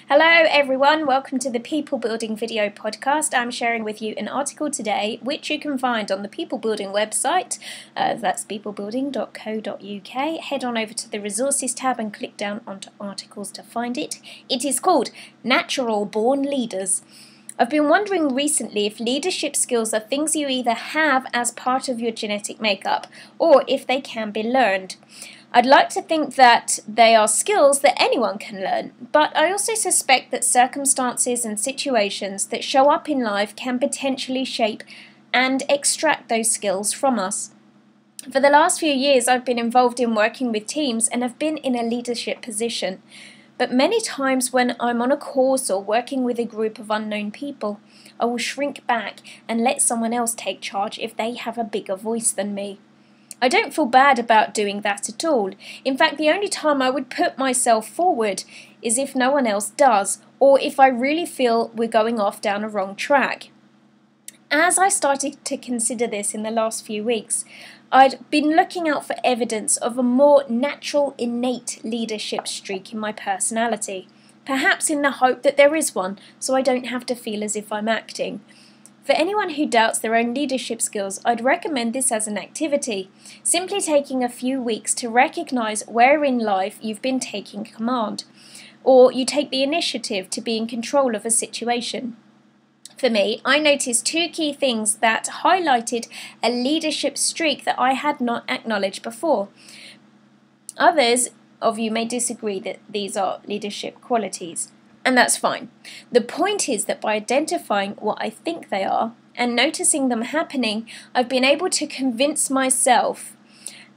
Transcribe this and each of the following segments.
Hello everyone, welcome to the People Building video podcast. I'm sharing with you an article today which you can find on the People Building website, that's peoplebuilding.co.uk. Head on over to the resources tab and click down onto articles to find it. It is called Natural Born Leaders. I've been wondering recently if leadership skills are things you either have as part of your genetic makeup or if they can be learned. I'd like to think that they are skills that anyone can learn, but I also suspect that circumstances and situations that show up in life can potentially shape and extract those skills from us. For the last few years, I've been involved in working with teams and have been in a leadership position. But many times when I'm on a course or working with a group of unknown people, I will shrink back and let someone else take charge if they have a bigger voice than me. I don't feel bad about doing that at all. In fact, the only time I would put myself forward is if no one else does, or if I really feel we're going off down a wrong track. As I started to consider this in the last few weeks, I'd been looking out for evidence of a more natural, innate leadership streak in my personality, perhaps in the hope that there is one, so I don't have to feel as if I'm acting. For anyone who doubts their own leadership skills, I'd recommend this as an activity, simply taking a few weeks to recognise where in life you've been taking command, or you take the initiative to be in control of a situation. For me, I noticed two key things that highlighted a leadership streak that I had not acknowledged before. Others of you may disagree that these are leadership qualities. And that's fine. The point is that by identifying what I think they are and noticing them happening, I've been able to convince myself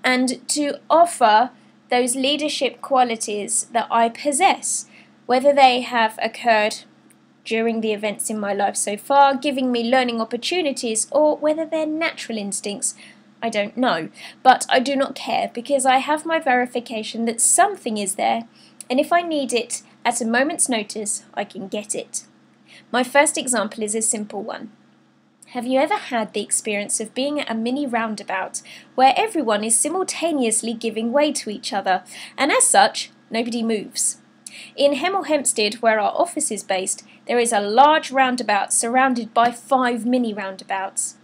and to offer those leadership qualities that I possess, whether they have occurred during the events in my life so far, giving me learning opportunities, or whether they're natural instincts. I don't know, but I do not care because I have my verification that something is there, and if I need it, at a moment's notice, I can get it. My first example is a simple one. Have you ever had the experience of being at a mini roundabout where everyone is simultaneously giving way to each other, and as such, nobody moves? In Hemel Hempstead, where our office is based, there is a large roundabout surrounded by 5 mini roundabouts.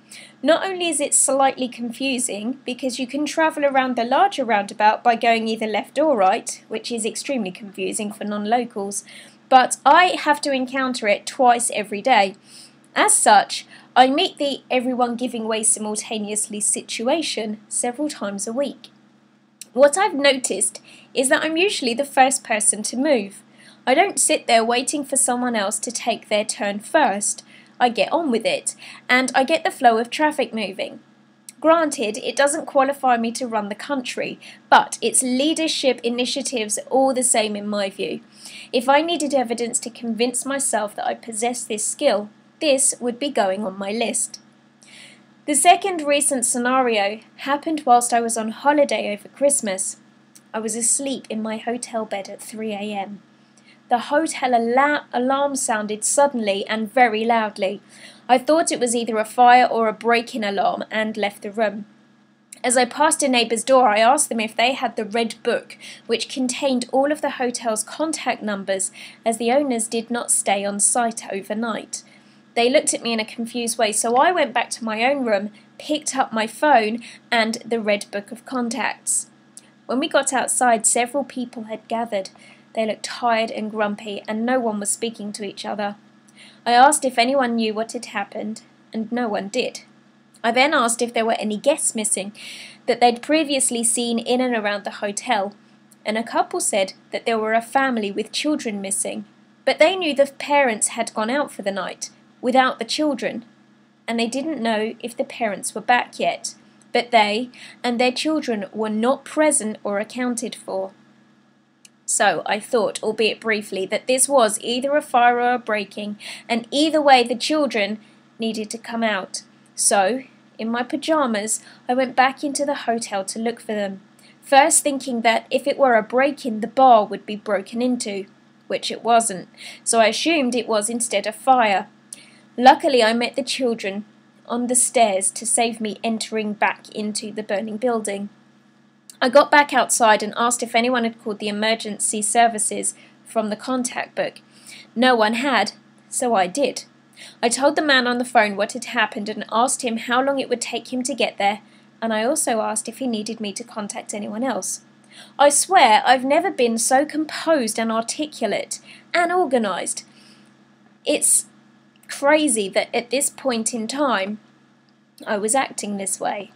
Not only is it slightly confusing because you can travel around the larger roundabout by going either left or right, which is extremely confusing for non-locals, but I have to encounter it twice every day. As such, I meet the everyone giving way simultaneously situation several times a week. What I've noticed is that I'm usually the first person to move. I don't sit there waiting for someone else to take their turn first. I get on with it, and I get the flow of traffic moving. Granted, it doesn't qualify me to run the country, but it's leadership initiatives all the same in my view. If I needed evidence to convince myself that I possess this skill, this would be going on my list. The second recent scenario happened whilst I was on holiday over Christmas. I was asleep in my hotel bed at 3 a.m. The hotel alarm sounded suddenly and very loudly. I thought it was either a fire or a break-in alarm and left the room. As I passed a neighbour's door, I asked them if they had the red book, which contained all of the hotel's contact numbers, as the owners did not stay on site overnight. They looked at me in a confused way, so I went back to my own room, picked up my phone and the red book of contacts. When we got outside, several people had gathered. They looked tired and grumpy, and no one was speaking to each other. I asked if anyone knew what had happened, and no one did. I then asked if there were any guests missing that they'd previously seen in and around the hotel, and a couple said that there were a family with children missing, but they knew the parents had gone out for the night, without the children, and they didn't know if the parents were back yet, but they and their children were not present or accounted for. So I thought, albeit briefly, that this was either a fire or a break-in, and either way the children needed to come out. So, in my pyjamas, I went back into the hotel to look for them, first thinking that if it were a break-in the bar would be broken into, which it wasn't, so I assumed it was instead a fire. Luckily I met the children on the stairs to save me entering back into the burning building. I got back outside and asked if anyone had called the emergency services from the contact book. No one had, so I did. I told the man on the phone what had happened and asked him how long it would take him to get there, and I also asked if he needed me to contact anyone else. I swear I've never been so composed and articulate and organised. It's crazy that at this point in time I was acting this way.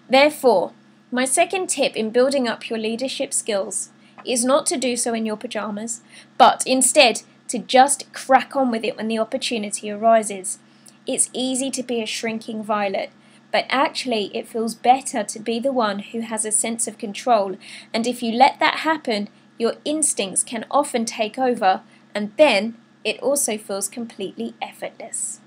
Therefore, my second tip in building up your leadership skills is not to do so in your pyjamas, but instead to just crack on with it when the opportunity arises. It's easy to be a shrinking violet, but actually it feels better to be the one who has a sense of control, and if you let that happen, your instincts can often take over, and then it also feels completely effortless.